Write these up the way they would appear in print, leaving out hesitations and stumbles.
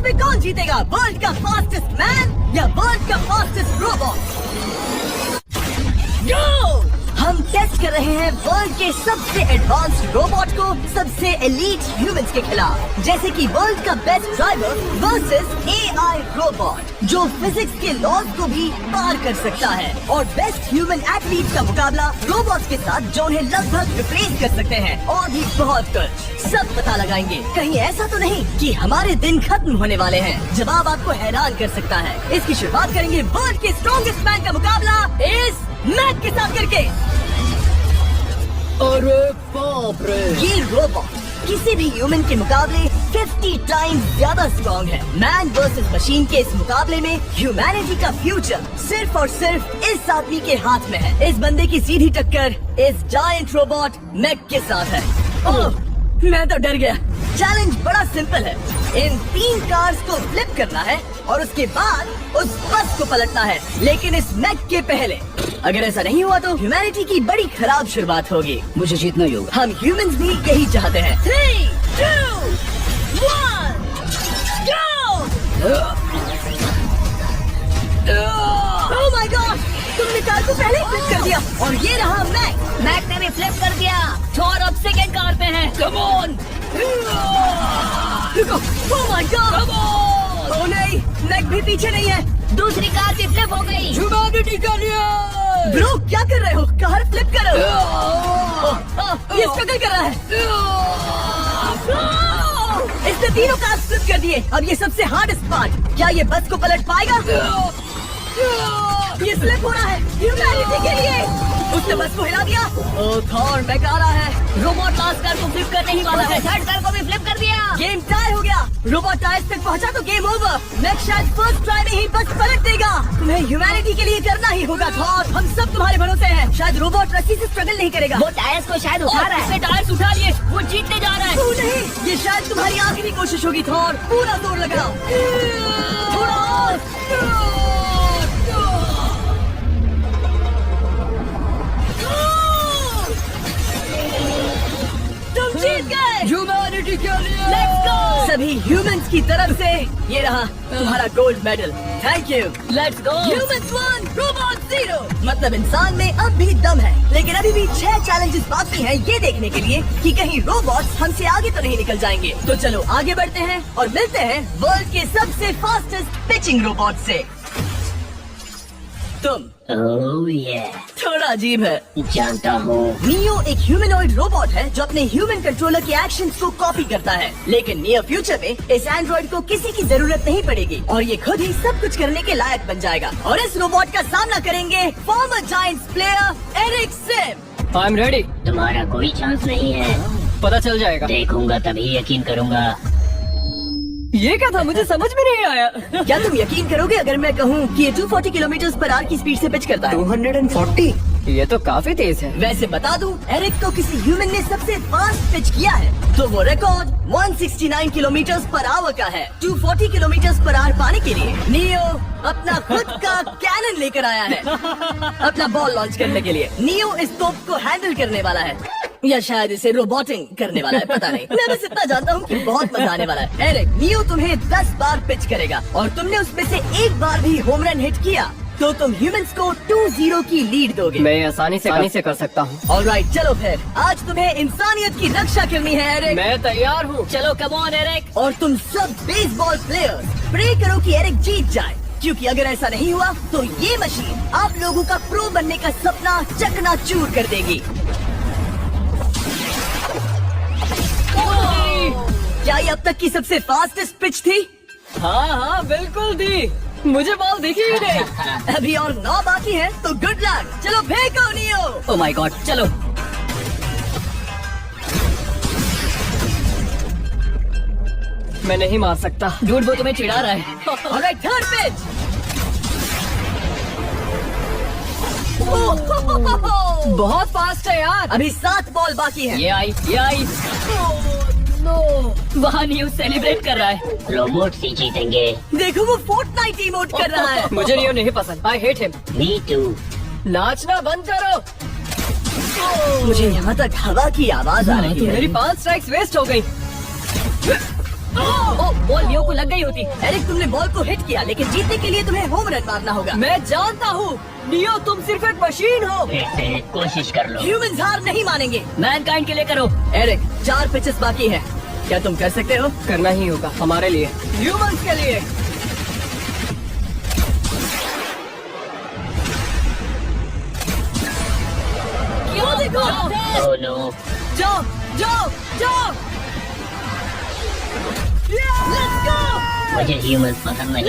में कौन जीतेगा, वर्ल्ड का फास्टेस्ट मैन या वर्ल्ड का फास्टेस्ट रोबोट? गो! हम टेस्ट कर रहे हैं वर्ल्ड के सबसे एडवांस्ड रोबोट को सबसे एलीट ह्यूमंस के खिलाफ, जैसे कि वर्ल्ड का best driver versus AI robot जो फिजिक्स के लॉज को भी पार कर सकता है, और बेस्ट ह्यूमन एथलीट का मुकाबला रोबोट के साथ जो उन्हें लगभग रिप्लेस कर सकते हैं, और भी बहुत कुछ। सब पता लगाएंगे, कहीं ऐसा तो नहीं कि हमारे दिन खत्म होने वाले हैं। जवाब आपको हैरान कर सकता है। इसकी शुरुआत करेंगे वर्ल्ड के स्ट्रॉन्गेस्ट मैन का मुकाबला इस मैक के साथ करके। अरे बाप रे! ये रोबोट किसी भी ह्यूमन के मुकाबले 50 टाइम्स ज्यादा स्ट्रॉन्ग है। मैन वर्सेस मशीन के इस मुकाबले में ह्यूमैनिटी का फ्यूचर सिर्फ और सिर्फ इस आदमी के हाथ में है। इस बंदे की सीधी टक्कर इस जायंट रोबोट मैक के साथ है। ओह, मैं तो डर गया। चैलेंज बड़ा सिंपल है। इन 3 कार्स को फ्लिप करना है और उसके बाद उस बस को पलटना है, लेकिन इस मैक के पहले। अगर ऐसा नहीं हुआ तो ह्यूमैनिटी की बड़ी खराब शुरुआत होगी। मुझे जीतना ही होगा। हम ह्यूमंस भी यही चाहते हैं। 3, 2, 1, go! Oh my God! तुमने कार को पहले ही फ्लिप कर दिया, और ये रहा मैक। मैक ने भी फ्लिप कर दिया। थॉर अब सेकंड कार पे है। Come on! रुको! Oh my God! Come on! Oh नहीं, मैक भी पीछे नहीं है। दूसरी कार भी फ्लिप हो गई। ह्यूमैनिटी के लिए! ब्रो, क्या कर रहे हो? कार फ्लिप करो। ये स्ट्रगल कर रहा है। इसने तीनों कार फ्लिप कर दिए। अब ये सबसे हार्डेस्ट पार्ट, क्या ये बस को पलट पाएगा? ये स्लिप हो रहा है ह्यूमैनिटी के लिए। उसने बस को हिला दिया। ओह थॉर, मैक आ रहा है। रोबोट लास्ट कार को फ्लिप करने ही वाला है। थर्ड कार को भी फ्लिप कर दिया। गेम टाई हो गया। रोबोट टायर्स तक पहुंचा तो गेम ओवर। मैक शायद फर्स्ट ट्राई में ही बस पलट देगा। तुम्हें ह्यूमैनिटी के लिए करना ही होगा थॉर। हम सब तुम्हारे भरोसे हैं। शायद रोबोट रस्सी से स्ट्रगल नहीं करेगा। वो टायर्स को शायद उठा रहा है। उसने टायर्स उठा लिए। वो जीतने जा रहा है। ओह नहीं, ये शायद तुम्हारी आखिरी कोशिश होगी थॉर। पूरा जोर लगाओ। थोड़ा और। तुम जीत गए। ह्यूमैनिटी के लिए! Let's go! सभी ह्यूमंस की तरफ से ये रहा तुम्हारा gold medal. Thank you. Let's go. Humans 1, robot 0। मतलब इंसान में अब भी दम है, लेकिन अभी भी 6 चैलेंजेस बाकी हैं ये देखने के लिए कि कहीं रोबोट्स हमसे आगे तो नहीं निकल जाएंगे। तो चलो आगे बढ़ते हैं और मिलते हैं वर्ल्ड के सबसे फास्टेस्ट पिचिंग रोबोट से। तुम ओह ये थोड़ा अजीब है। जानता हूँ। नियो एक ह्यूमनॉइड रोबोट है जो अपने ह्यूमन कंट्रोलर के एक्शंस को कॉपी करता है, लेकिन नियर फ्यूचर में इस एंड्रॉइड को किसी की जरूरत नहीं पड़ेगी और ये खुद ही सब कुछ करने के लायक बन जाएगा। और इस रोबोट का सामना करेंगे former Giants player Eric Sim. I am ready. तुम्हारा कोई चांस नहीं है। पता चल जाएगा। देखूंगा तभी यकीन करूंगा। ये क्या था, मुझे समझ में नहीं आया। क्या तुम यकीन करोगे अगर मैं कहूँ कि ये 240 किलोमीटर/आवर की स्पीड से पिच करता है? 240? ये तो काफी तेज है। वैसे बता दूं, एरिक को किसी ह्यूमन ने सबसे फास्ट पिच किया है तो वो रिकॉर्ड 169 किलोमीटर/आवर का है। 240 किलोमीटर/आवर पाने के लिए नियो अपना खुद का कैनन लेकर आया है अपना बॉल लॉन्च करने के लिए। नियो इस तोप को हैंडल करने वाला है, या शायद इसे रोबोटिंग करने वाला है, पता नहीं। मैं बस इतना जानता हूँ कि बहुत मजा आने वाला है। एरिक, नियो तुम्हें 10 बार पिच करेगा और तुमने उसमें से एक बार भी होम रन हिट किया तो तुम ह्यूमंस को 2-0 की लीड दोगे। मैं आसानी से कर सकता हूँ। ऑलराइट, चलो फिर आज तुम्हें इंसानियत की रक्षा करनी है एरिक। मैं तैयार हूँ। चलो कम ऑन एरिक। और तुम सब बेसबॉल प्लेयर्स प्रे करो कि एरिक जीत जाए, क्योंकि अगर ऐसा नहीं हुआ तो ये मशीन आप लोगों का प्रो बनने का सपना चकनाचूर कर देगी। क्या ये अब तक की सबसे फास्टेस्ट पिच थी? हाँ बिल्कुल थी। मुझे बॉल दिखी ही नहीं। अभी और 9 बाकी हैं, तो गुड लक। चलो फेंको नियो। ओह माय गॉड, चलो। मैं नहीं मार सकता। डूड, वो तुम्हें चिढ़ा रहा है। Alright, third pitch. बहुत फास्ट है यार। अभी 7 बॉल बाकी हैं। ये आई। वहाँ न्यूज सेलिब्रेट कर रहा है। रोबोट से जीतेंगे। देखो वो फोर्टनाइट इमोट कर रहा है। मुझे नियो नहीं पसंद। I hate him. Me too. नाचना बंद करो। मुझे यहाँ तक हवा की आवाज आ रही तो है। मेरी 5 स्ट्राइक्स वेस्ट हो गई। ओ, बॉल लियो को लग गई होती। एरिक, तुमने बॉल को हिट किया, लेकिन जीतने के लिए तुम्हें होम रन मारना होगा। मैं जानता हूँ लियो, तुम सिर्फ एक मशीन हो। फिर से कोशिश कर लो। ह्यूमंस हार नहीं मानेंगे। मैनकाइंड के लिए करो। एरिक, 4 पिचेस बाकी हैं। क्या तुम कर सकते हो? करना ही होगा हमारे लिए, ह्यूमंस के लिए। क्यों देखो? Oh no. जाओ जाओ जाओ। Let's go! मुझे ह्यूमंस पसंद नहीं।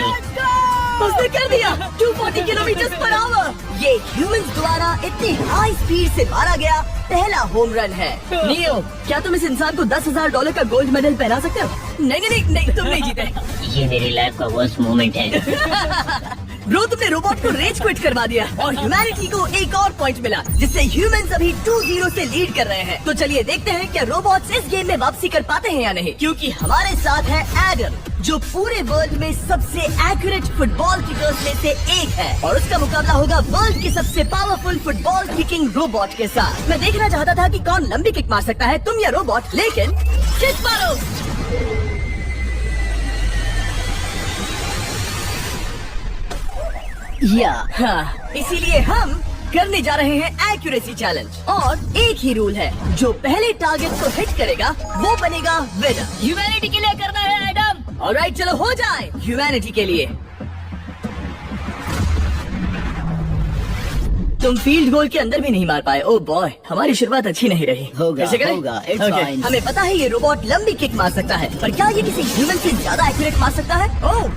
उसने कर दिया 240 किलोमीटर पर आवर। ये ह्यूमंस द्वारा इतनी हाई स्पीड से मारा गया पहला होम रन है। नियो, क्या तुम इस इंसान को $10,000 का गोल्ड मेडल पहना सकते हो? नहीं, तुम नहीं जीते। ये मेरी लाइफ का वर्स्ट मोमेंट है। ब्रो, तुमने रोबोट को रेज क्विट करवा दिया और ह्यूमैनिटी को एक और पॉइंट मिला, जिससे ह्यूमंस अभी 2-0 से लीड कर रहे हैं। तो चलिए देखते हैं क्या रोबोट्स इस गेम में वापसी कर पाते हैं या नहीं, क्योंकि हमारे साथ है एडम, जो पूरे वर्ल्ड में सबसे एक्यूरेट फुटबॉल किकर्स में से एक है, और उसका मुकाबला होगा वर्ल्ड के सबसे पावरफुल फुटबॉल किकिंग रोबोट के साथ। मैं देखना चाहता था कि कौन लंबी किक मार सकता है, तुम या रोबोट, लेकिन किक मारो। हाँ, इसीलिए हम करने जा रहे हैं एक्यूरेसी चैलेंज, और एक ही रूल है, जो पहले टारगेट को हिट करेगा वो बनेगा विनर। ह्यूमैनिटी के लिए करना है एडम। ऑलराइट, चलो हो जाए ह्यूमैनिटी के लिए। तुम फील्ड गोल के अंदर भी नहीं मार पाए। ओह बॉय, हमारी शुरुआत अच्छी नहीं रही। होगा, कैसे करें? होगा, it's Okay, fine. हमें पता है ये रोबोट लंबी किक मार सकता है, पर क्या ये किसी ह्यूमन से ज्यादा एक्यूरेट मार सकता है? ओह,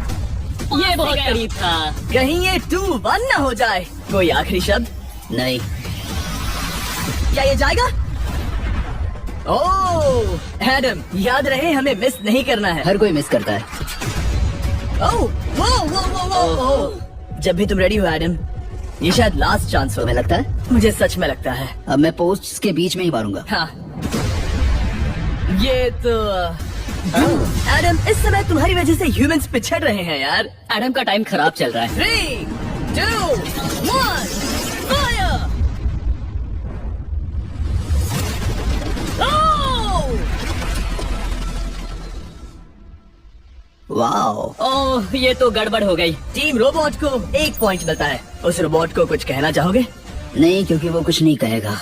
ये बहुत करीब था। कहीं ये 2-1 न हो जाए। कोई आखिरी शब्द? नहीं। क्या ये जाएगा? ओह एडम, याद रहे हमें मिस नहीं करना है। हर कोई मिस करता है। ओह, वो। जब भी तुम रेडी हो एडम, ये शायद लास्ट चांस हो। तुम्हें लगता है? मुझे सच में लगता है। अब मैं पोस्ट्स के बीच में ही मारूंगा। हाँ, ये तो एडम, इस समय तुम्हारी वजह से ह्यूमंस पिछड़ रहे हैं यार। एडम का टाइम खराब चल रहा है। 3, 2, 1, फायर! वाओ। ओह, ये तो गड़बड़ हो गई। टीम रोबोट को 1 पॉइंट मिलता है। उस रोबोट को कुछ कहना चाहोगे? नहीं, क्योंकि वो कुछ नहीं कहेगा।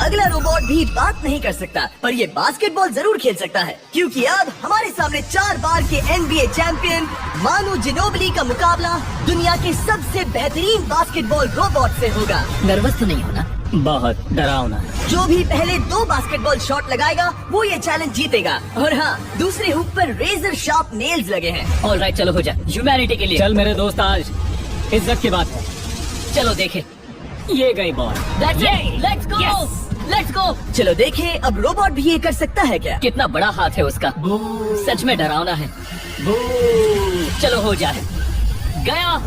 अगला रोबोट भी बात नहीं कर सकता, पर ये बास्केटबॉल जरूर खेल सकता है, क्योंकि अब हमारे सामने 4 बार के NBA चैंपियन मानू जिनोबिली का मुकाबला दुनिया के सबसे बेहतरीन बास्केटबॉल रोबोट से होगा। नर्वस तो नहीं होना? बहुत डरावना। जो भी पहले 2 बास्केटबॉल शॉट लगाएगा वो ये चैलेंज जीतेगा। और हाँ, दूसरे हुक पर रेजर शार्प नेल्स लगे हैं। ऑलराइट, चलो हो जाए ह्यूमैनिटी के लिए। चल मेरे दोस्त, आज इज्जत की बात है। चलो देखे। ये गई बॉल। Let's go. चलो देखें अब रोबोट भी ये कर सकता है क्या? कितना बड़ा हाथ है उसका। सच में डरावना है। चलो हो जाए। गया।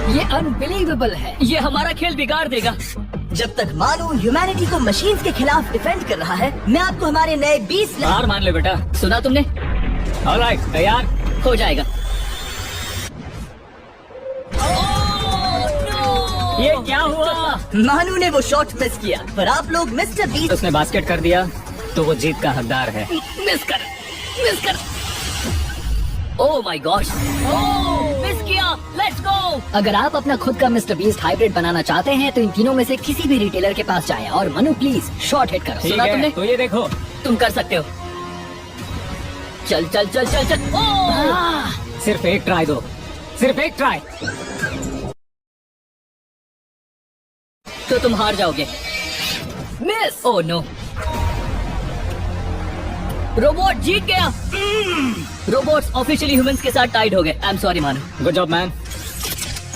ये अनबिलीवेबल है। ये हमारा खेल बिगाड़ देगा। जब तक मानू ह्यूमैनिटी को मशीन्स के खिलाफ डिफेंड कर रहा है, मैं आपको हमारे नए 20 हार मान ले बेटा। सुना तुमने? ऑलराइट, तैयार? हो जाएगा। ये क्या हुआ? मानू ने वो शॉट मिस किया, पर आप लोग मिस्टर बीस्ट। उसने बास्केट कर दिया तो वो जीत का हकदार है। मिस कर। ओह माय गॉड, मिस किया। Let's go. अगर आप अपना खुद का मिस्टर बीस्ट हाइब्रिड बनाना चाहते हैं तो इन तीनों में से किसी भी रिटेलर के पास जाएं और मनु प्लीज शॉट हिट करो। ठीक सुना है, तुमने? तो ये देखो। तुम कर सकते हो। चल। सिर्फ एक ट्राई दो, सिर्फ एक ट्राई। तो तुम हार जाओगे। मिस। ओह नो, रोबोट जीत गया। रोबोट्स ऑफिशियली ह्यूमंस के साथ टाइड हो गए। आई एम सॉरी मानू। Good job man.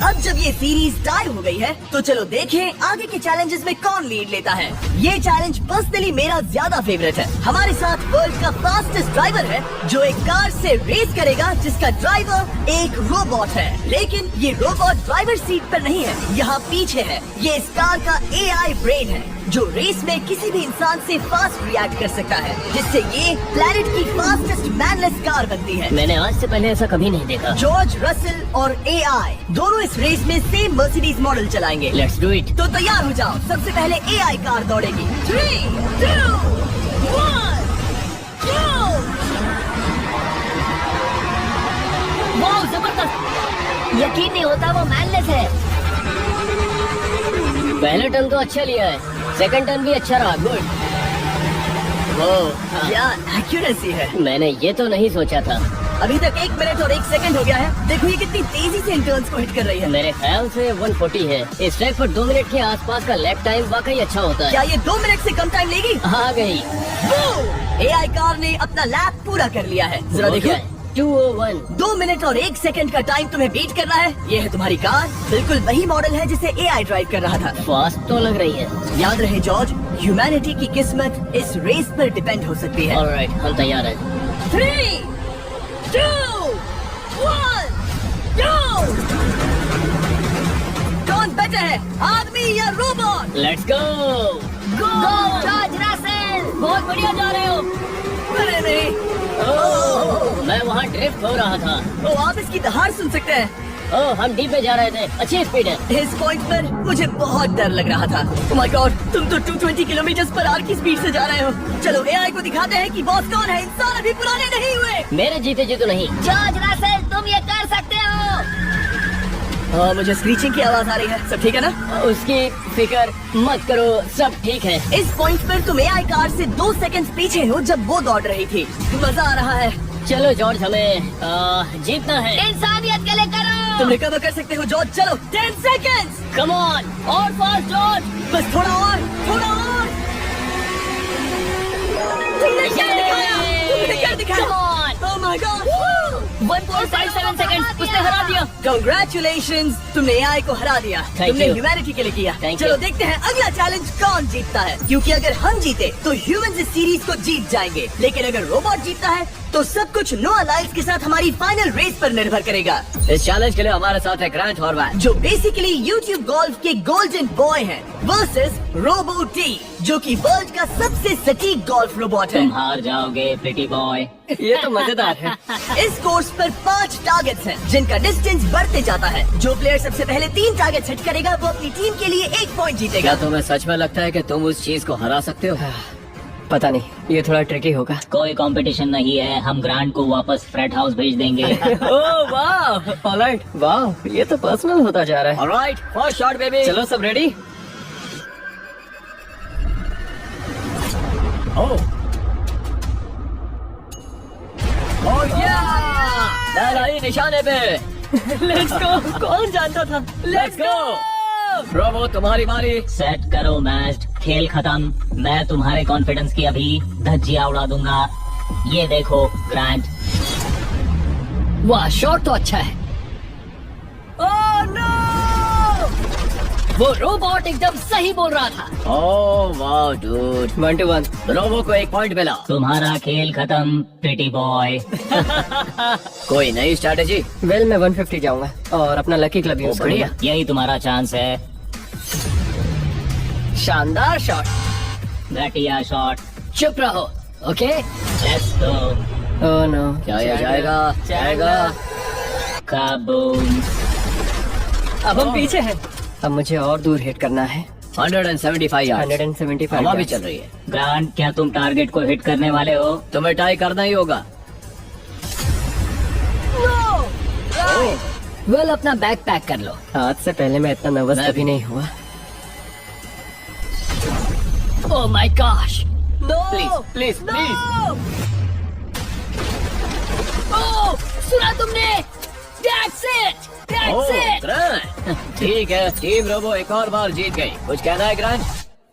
अब जब ये सीरीज टाई हो गई है, तो चलो देखें आगे के चैलेंजेस में कौन लीड लेता है। ये चैलेंज पर्सनली मेरा ज्यादा फेवरेट है। हमारे साथ वर्ल्ड का फास्टेस्ट ड्राइवर है, जो एक कार से रेस करेगा जिसका ड्राइवर एक रोबोट है। लेकिन ये रोबोट ड्राइवर सीट पर नहीं है, यहाँ पीछे है। ये इस कार का AI ब्रेन है, जो रेस में किसी भी इंसान से फास्ट रिएक्ट कर सकता है, जिससे ये प्लेनेट की फास्टेस्ट मैनलेस कार बनती है। मैंने आज से पहले ऐसा कभी नहीं देखा। जॉर्ज रसल और AI दोनों इस रेस में सेम मर्सिडीज मॉडल चलाएंगे। Let's do it. तो तैयार हो जाओ, सबसे पहले AI कार दौड़ेगी। 3, 2, 1, go! यकीन नहीं होता वो मैनलेस है। पहला टर्न तो अच्छा लिया है, सेकंड टर्न भी अच्छा रहा। गुड। क्या एक्यूरेसी है। मैंने ये तो नहीं सोचा था। अभी तक 1 मिनट और 1 सेकंड हो गया है। देखो ये कितनी तेजी से इन टर्न्स को हिट कर रही है। मेरे ख्याल से 140 है। इस ट्रैक पर 2 मिनट के आसपास का लैप टाइम वाकई अच्छा होता है। क्या ये 2 मिनट से कम टाइम लेगी? आ गई। एआई कार ने अपना लैप पूरा कर लिया है। जरा देखो 201। 2 मिनट और 1 सेकंड का टाइम तुम्हें बीट करना है। ये है तुम्हारी कार, बिल्कुल वही मॉडल है जिसे एआई ड्राइव कर रहा था। फास्ट तो लग रही है। याद रहे जॉर्ज, ह्यूमैनिटी की किस्मत इस रेस पर डिपेंड हो सकती है। ऑलराइट, हम तैयार हैं। 3, 2, 1, go! कौन बेटर है, आदमी या robot? Let's go. Go George Russell, बहुत बढ़िया जा रहे हो। अरे नहीं, मैं वहाँ ड्रिफ्ट हो रहा था। तो आप इसकी दहाड़ सुन सकते हैं। ओह, हम डीप में जा रहे थे। अच्छी स्पीड है। इस पॉइंट पर मुझे बहुत डर लग रहा था। ओह माय गॉड, तुम तो 220 किलोमीटर पर आवर की स्पीड से जा रहे हो। चलो एआई को दिखाते हैं कि बॉस कौन है। इंसान अभी पुराने नहीं हुए। मेरे जीते जी तो नहीं। जॉर्ज रसेल, तुम ये कर सकते हो। हाँ, मुझे स्क्रीचिंग की आवाज आ रही है। सब ठीक है ना? उसकी फिक्र मत करो, सब ठीक है। इस पॉइंट पर तुम एआई कार से 2 सेकंड पीछे हो जब वो दौड़ रही थी। मजा आ रहा है। चलो जॉर्ज, हमें जीतना है। इंसानियत के लिए करो। तुम रिकवर कर सकते हो जॉर्ज। चलो 10 सेकंड्स। कम ऑन, और फास्ट जॉर्ज। बस थोड़ा और, थोड़ा और। तुमने क्या दिखाया? तुमने क्या दिखाया? Come on. Oh my God. 1.57 second, उसने हरा दिया। Congratulations, तुमने एआई को हरा दिया। Thank तुमने you. ह्यूमैनिटी के लिए किया। Thank चलो you. देखते हैं अगला चैलेंज कौन जीतता है। क्योंकि अगर हम जीते तो ह्यूमंस इस सीरीज को जीत जाएंगे, लेकिन अगर रोबोट जीतता है तो सब कुछ नोआ लाइल्स के साथ हमारी फाइनल रेस पर निर्भर करेगा। इस चैलेंज के लिए हमारे साथ है ग्रांट हॉर्वैट, जो बेसिकली यूट्यूब गोल्फ के गोल्डन बॉय हैं, वर्सेस रोबो टी, जो कि वर्ल्ड का सबसे सटीक गोल्फ रोबोट है। तुम हार जाओगे प्रिटी बॉय। ये तो मजेदार है। इस कोर्स पर 5 टारगेट्स हैं, जिनका डिस्टेंस बढ़ते जाता है। जो प्लेयर सबसे पहले 3 टारगेट हिट करेगा वो अपनी टीम के लिए 1 पॉइंट जीतेगा। क्या तुम्हें सच में लगता है कि तुम उस चीज को हरा सकते हो? पता नहीं, ये थोड़ा ट्रिकी होगा। कोई कंपटीशन नहीं है, हम ग्रांट को वापस फ्रेट हाउस भेज देंगे। ओह वाह, ऑलराइट, वाह, ये तो पर्सनल होता जा रहा है। Alright, first shot baby. चलो सब रेडी? ओह लड़ाई निशाने पे। Let's go. कौन जानता था? Let's go. रोबो, तुम्हारी बारी। सेट करो मैच, खेल खत्म। मैं तुम्हारे कॉन्फिडेंस की अभी धज्जियां उड़ा दूंगा। ये देखो ग्रांट। वाह, शॉट तो अच्छा है। Oh no! वो रोबोट एकदम सही बोल रहा था। ओह वाह डूड। 1-1। रोबो को 1 पॉइंट मिला। तुम्हारा खेल खत्म प्रिटी बॉय। कोई नई स्ट्रैटेजी? वेल, मैं 150 जाऊंगा और अपना लकी क्लब यूज बढ़िया। करूंगा। यही तुम्हारा चांस है। शानदार शॉट। घटिया शॉट। चुप रहो, okay? Let's go. Oh no. क्या ये जाएगा? जाएगा। काबूम। अब हम पीछे हैं। अब मुझे और दूर हिट करना है। 175 यार्ड। 175 हवा भी yards। चल रही है। ग्रांट, क्या तुम टारगेट को हिट करने वाले हो? तुम्हें ट्राई करना ही होगा। वेल, अपना बैग पैक कर लो। आज से पहले मैं इतना नर्वस मैं कभी नहीं हुआ। Oh my gosh. No! Please please. Oh, सुना तुमने? That's it! That's it! Grant, ठीक है, टीम रोबो एक और बार जीत गई। कुछ कहना है ग्रांट?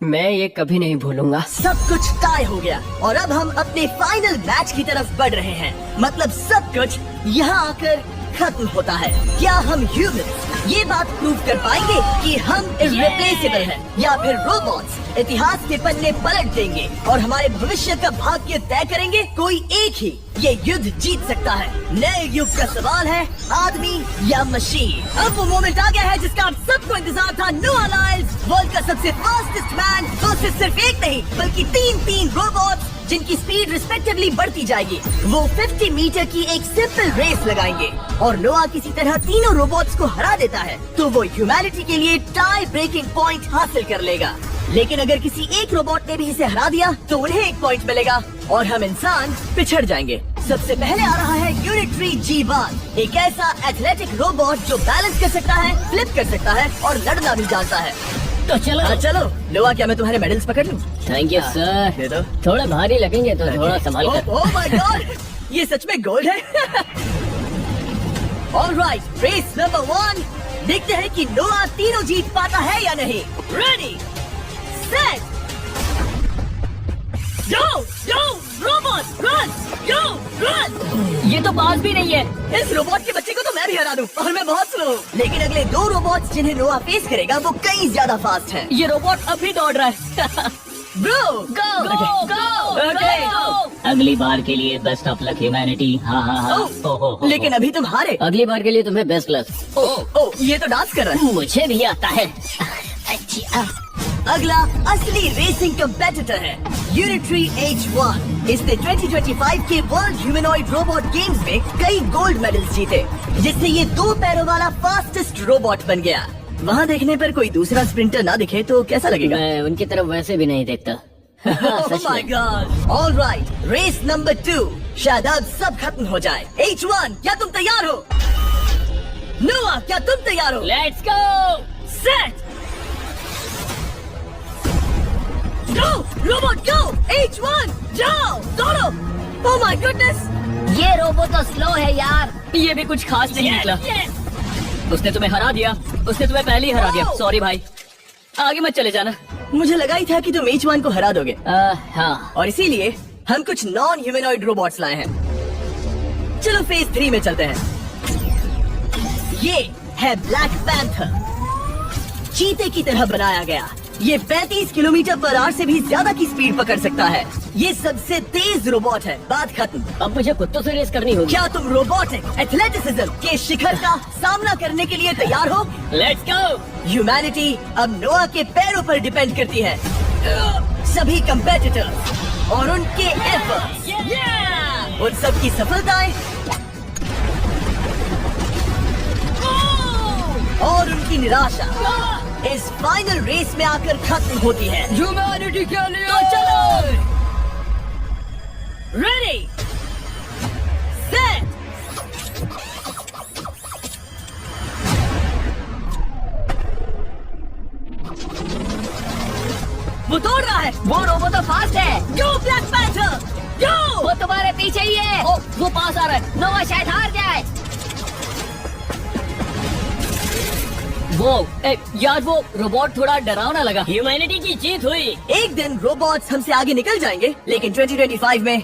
मैं ये कभी नहीं भूलूंगा। सब कुछ टाई हो गया और अब हम अपने फाइनल मैच की तरफ बढ़ रहे हैं। मतलब सब कुछ यहाँ आकर खत्म होता है। क्या हम ह्यूमन ये बात प्रूव कर पाएंगे कि हम इर्रिप्लेसेबल हैं, या फिर रोबोट्स इतिहास के पन्ने पलट देंगे और हमारे भविष्य का भाग्य तय करेंगे? कोई एक ही ये युद्ध जीत सकता है। नए युग का सवाल है, आदमी या मशीन। अब वो मोमेंट आ गया है जिसका आप सबको इंतजार था। नोआ लाइल्स, वर्ल्ड का सबसे फास्टेस्ट मैन, वर्सेस सिर्फ एक नहीं बल्कि 3 रोबोट्स, जिनकी स्पीड रिस्पेक्टिवली बढ़ती जाएगी। वो 50 मीटर की एक सिंपल रेस लगाएंगे और नोआ किसी तरह तीनों रोबोट्स को हरा देता है तो वो ह्यूमैनिटी के लिए टाई ब्रेकिंग पॉइंट हासिल कर लेगा। लेकिन अगर किसी एक रोबोट ने भी इसे हरा दिया तो उन्हें 1 पॉइंट मिलेगा और हम इंसान पिछड़ जाएंगे। सबसे पहले आ रहा है यूनिट्री G1, एक ऐसा एथलेटिक रोबोट जो बैलेंस कर सकता है, फ्लिप कर सकता है और लड़ना भी जानता है। तो चलो। हाँ चलो। नोआ, क्या मैं तुम्हारे मेडल्स पकड़ लूं? Thank you sir. दे दो। थोड़ा भारी लगेंगे तो थोड़ा संभाल कर। ओह माय गॉड, ये सच में गोल्ड है। ऑलराइट, रेस नंबर 1, देखते हैं कि नोआ तीनों जीत पाता है या नहीं। रेडी, सेट, गो, रोबोट, रन, रन। ये तो पास भी नहीं है। इस रोबोट के बच्चे को तो मैं भी हरा दूं, और मैं बहुत स्लो हूं। लेकिन अगले 2 रोबोट्स जिन्हें नोआ फेस करेगा वो कई ज्यादा फास्ट हैं। ये रोबोट अभी दौड़ रहा है। ब्रो, गो। अगली बार के लिए बेस्ट ऑफ लक ह्यूमैनिटी। हाँ हाँ हाँ। लेकिन अभी तुम हारे। अगली बार के लिए तुम्हें बेस्ट लक। ओ, ये तो डांस कर रहा है। मुझे भी आता है। अगला असली रेसिंग कंपेटिटर है यूनिट्री H1। इसने 2025 के वर्ल्ड ह्यूमनॉइड रोबोट गेम्स में कई गोल्ड मेडल्स जीते, जिससे ये 2 पैरों वाला फास्टेस्ट रोबोट बन गया। वहाँ देखने पर कोई दूसरा स्प्रिंटर ना दिखे तो कैसा लगेगा? मैं उनकी तरफ वैसे भी नहीं देखता। Oh my God! All right, race number 2, शायद अब सब खत्म हो जाए। H1, क्या तुम तैयार हो? नोआ, क्या तुम तैयार हो? Let's go. Set, go, robot go, H1, जाओ, दौड़ो। Oh my goodness! ये रोबोट तो स्लो है यार। ये भी कुछ खास नहीं निकला। उसने तुम्हें हरा दिया। उसने तुम्हें पहले ही हरा दिया। सॉरी भाई, आगे मत चले जाना। मुझे लगा ही था कि तुम H1 को हरा दोगे, हाँ। और इसीलिए हम कुछ नॉन ह्यूमनॉइड रोबोट्स लाए हैं। चलो फेज 3 में चलते हैं। ये है ब्लैक पैंथर, चीते की तरह बनाया गया। ये 35 किलोमीटर पर आवर से भी ज्यादा की स्पीड पकड़ सकता है। ये सबसे तेज रोबोट है। बात खत्म। अब मुझे कुत्तों से रेस करनी होगी। क्या तुम रोबोटिक एथलेटिसिज्म के शिखर का सामना करने के लिए तैयार हो? Let's go. ह्यूमैनिटी अब नोआ के पैरों पर डिपेंड करती है। सभी कंपेटिटर्स और उनके एफर्ट्स, उन सब की सफलताएं और उनकी निराशा इस फाइनल रेस में आकर खत्म होती है। ह्यूमैनिटी के लिए। तो चलो, रेडी, सेट, वो दौड़ रहा है। वो रोबोट तो फास्ट है। गो ब्लैक पैंथर, गो। वो तुम्हारे पीछे ही है। ओ, वो पास आ रहा है। नोआ शायद हार जाए। यार वो रोबोट थोड़ा डरावना लगा। ह्यूमैनिटी की जीत हुई। एक दिन रोबोट्स हमसे आगे निकल जाएंगे, लेकिन 2025 में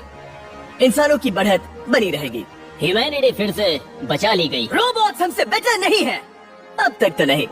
इंसानों की बढ़त बनी रहेगी। ह्यूमैनिटी फिर से बचा ली गई। रोबोट्स हमसे बेटर नहीं है, अब तक तो नहीं।